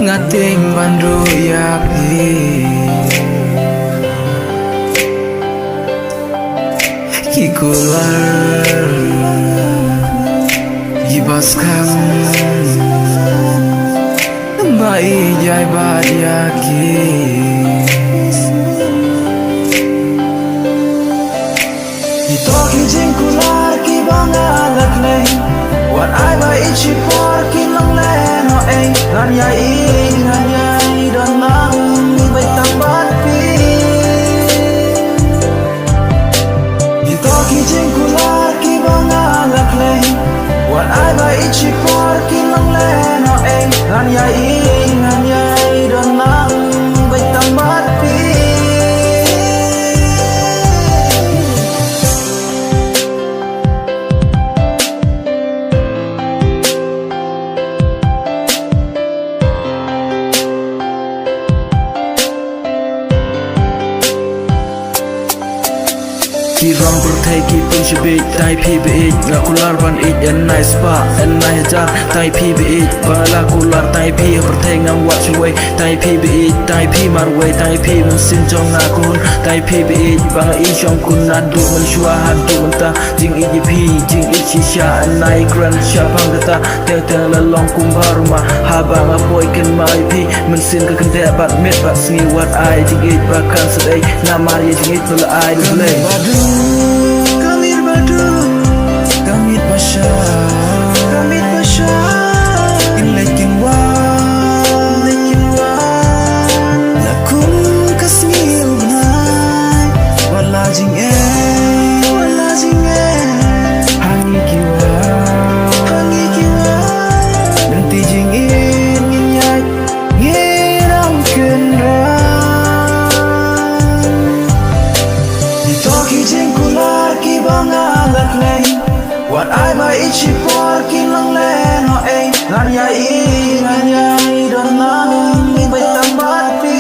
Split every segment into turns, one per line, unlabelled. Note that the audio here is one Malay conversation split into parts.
ngating bandu yapi kikular gibaskam bai jai badyaki Itoki jingkular ki banga laklay Wat ai ba ichi por ki lang le no ay Nganyay don lang ibay tambat pi Itoki jingkular ki banga laklay Wat ai ba ichi por ki lang le no ay Nganyay don lang ibay tambat pi Ki rong berthai ki pun shibit tai PBH la kular ban it and nice spa and nice jar tai PBH bala kular tai P berthai ngam wat shway tai PBH tai P marway tai P mun sin jong na kun tai PBH bang i shong kun nan du mun shwa han du mun ta jing i P jing i shisha and nai grand sha bang ta tel la long kum baruma ha bang a boy ken mai P mun sin ka kan de bat met bat sni wat ai jing i bakan sedai na mari jing i tul ai lay Kamit badu, kamit pasha, inlay kinwa, lakum kasmi ugnay, wala jing hangi kiwa, nanti jing nginyay, ngirang kenra. Itoki jingkular ki banga laklay Wat ai ba ichi por ki lang le no ay Nganyay don lang ibay tambat pi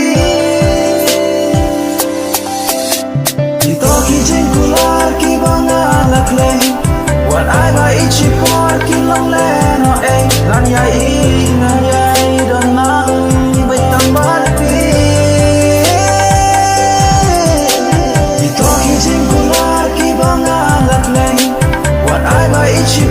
Itoki jingkular ki banga laklay Wat ai ba ichi por ki lang le no ay Nganyay don lang ibay tambat pi Itoki jingkular ki banga laklay Wat ai ba ichi